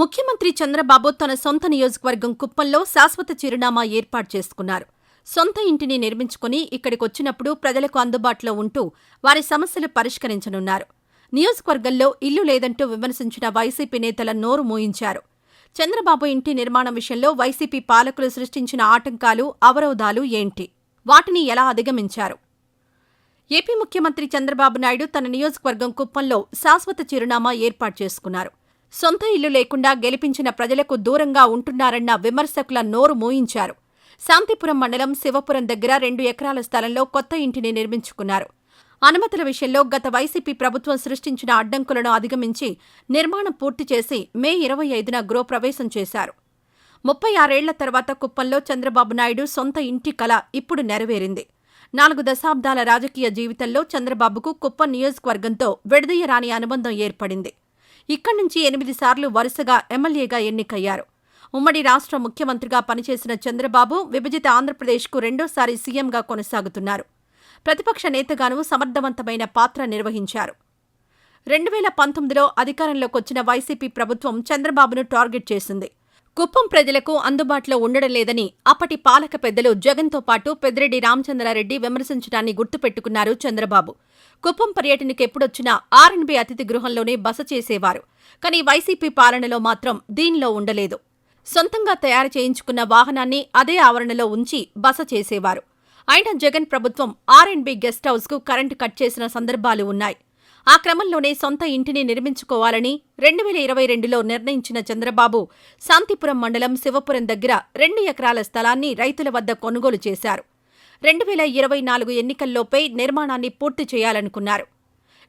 ముఖ్యమంత్రి చంద్రబాబు తన సొంత నియోజకవర్గం కుప్పంలో శాశ్వత చిరునామా ఏర్పాటు చేసుకున్నారు. సొంత ఇంటిని నిర్మించుకుని ఇక్కడికొచ్చినప్పుడు ప్రజలకు అందుబాటులో ఉంటూ వారి సమస్యలు పరిష్కరించనున్నారు. నియోజకవర్గంలో ఇల్లు లేదంటూ విమర్శించిన వైసీపీ నేతల నోరు మూయించారు. చంద్రబాబు ఇంటి నిర్మాణం విషయంలో వైసీపీ పాలకులు సృష్టించిన ఆటంకాలు, అవరోధాలు ఏంటి? వాటిని ఎలా అధిగమించారు? ఏపీ ముఖ్యమంత్రి చంద్రబాబు నాయుడు తన నియోజకవర్గం కుప్పంలో శాశ్వత చిరునామా ఏర్పాటు చేసుకున్నారు. సొంత ఇల్లు లేకుండా గెలిపించిన ప్రజలకు దూరంగా ఉంటున్నారన్న విమర్శకుల నోరు మూయించారు. శాంతిపురం మండలం శివపురం దగ్గర 2 ఎకరాల స్థలంలో కొత్త ఇంటిని నిర్మించుకున్నారు. అనుమతుల విషయంలో గత వైసీపీ ప్రభుత్వం సృష్టించిన అడ్డంకులను అధిగమించి నిర్మాణం పూర్తి చేసి మే 25న గృహప్రవేశం చేశారు. 36 ఏళ్ల తర్వాత కుప్పంలో చంద్రబాబు నాయుడు సొంత ఇంటి కల ఇప్పుడు నెరవేరింది. 4 దశాబ్దాల రాజకీయ జీవితంలో చంద్రబాబుకు కుప్పం నియోజకవర్గంతో విడదీయరాని అనుబంధం ఏర్పడింది. ఇక్కడి నుంచి 8 సార్లు వరుసగా ఎమ్మెల్యేగా ఎన్నికయ్యారు. ఉమ్మడి రాష్ట్ర ముఖ్యమంత్రిగా పనిచేసిన చంద్రబాబు విభజిత ఆంధ్రప్రదేశ్కు రెండోసారి సీఎంగా కొనసాగుతున్నారు. ప్రతిపక్ష నేతగానూ సమర్థవంతమైన పాత్ర నిర్వహించారు. 2019లో అధికారంలోకొచ్చిన వైసీపీ ప్రభుత్వం చంద్రబాబును టార్గెట్ చేసింది. కుప్పం ప్రజలకు అందుబాటులో ఉండడం లేదని అప్పటి పాలక పెద్దలు జగన్తో పాటు పెద్దిరెడ్డి రామచంద్రారెడ్డి విమర్శించడాన్ని గుర్తుపెట్టుకున్నారు చంద్రబాబు. కుప్పం పర్యటనకు ఎప్పుడొచ్చినా ఆర్ఎన్బీ అతిథి గృహంలోనే బస చేసేవారు. కానీ వైసీపీ పాలనలో మాత్రం దీనిలో ఉండలేదు. సొంతంగా తయారు చేయించుకున్న వాహనాన్ని అదే ఆవరణలో ఉంచి బస చేసేవారు. అయినా జగన్ ప్రభుత్వం ఆర్ఎన్బీ గెస్ట్ హౌస్కు కరెంటు కట్ చేసిన సందర్భాలు ఉన్నాయి. ఆ క్రమంలోనే సొంత ఇంటిని నిర్మించుకోవాలని 2022లో నిర్ణయించిన చంద్రబాబు శాంతిపురం మండలం శివపురం దగ్గర 2 ఎకరాల స్థలాన్ని రైతుల వద్ద కొనుగోలు చేశారు. 2024 ఎన్నికల్లోపే నిర్మాణాన్ని పూర్తి చేయాలనుకున్నారు.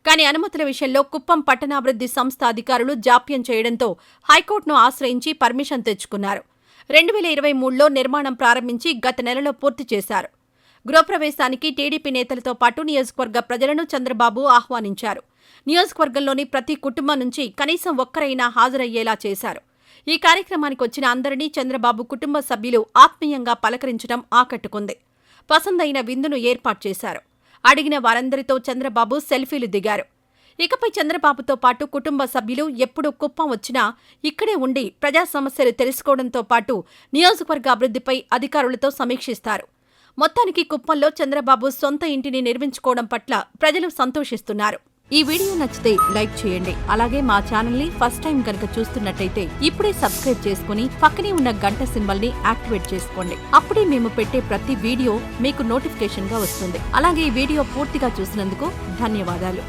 కానీ అనుమతుల విషయంలో కుప్పం పట్టణాభివృద్ధి సంస్థ అధికారులు జాప్యం చేయడంతో హైకోర్టును ఆశ్రయించి పర్మిషన్ తెచ్చుకున్నారు. 2023లో నిర్మాణం ప్రారంభించి గత నెలలో పూర్తి చేశారు. గృహప్రవేశానికి టీడీపీ నేతలతో పాటు నియోజకవర్గ ప్రజలను చంద్రబాబు ఆహ్వానించారు. నియోజకవర్గంలోని ప్రతి కుటుంబం నుంచి కనీసం ఒక్కరైనా హాజరయ్యేలా చేశారు. ఈ కార్యక్రమానికి వచ్చిన అందరినీ చంద్రబాబు కుటుంబ సభ్యులు ఆత్మీయంగా పలకరించడం ఆకట్టుకుంది. పసందైన విందును ఏర్పాటు చేశారు. అడిగిన వారందరితో చంద్రబాబు సెల్ఫీలు దిగారు. ఇకపై చంద్రబాబుతో పాటు కుటుంబ సభ్యులు ఎప్పుడు కుప్పం వచ్చినా ఇక్కడే ఉండి ప్రజా సమస్యలు తెలుసుకోవడంతో పాటు నియోజకవర్గ అభివృద్ధిపై అధికారులతో సమీక్షిస్తారు. మొత్తానికి కుప్పంలో చంద్రబాబు సొంత ఇంటిని నిర్మించుకోవడం పట్ల ప్రజలు సంతోషిస్తున్నారు. ఈ వీడియో నచ్చితే లైక్ చేయండి. అలాగే మా ఛానల్ని ఫస్ట్ టైం కనుక చూస్తున్నట్టయితే ఇప్పుడే సబ్స్క్రైబ్ చేసుకుని పక్కనే ఉన్న గంట సింబల్ని యాక్టివేట్ చేసుకోండి. అప్పుడే మేము పెట్టే ప్రతి వీడియో మీకు నోటిఫికేషన్గా వస్తుంది. అలాగే ఈ వీడియో పూర్తిగా చూసినందుకు ధన్యవాదాలు.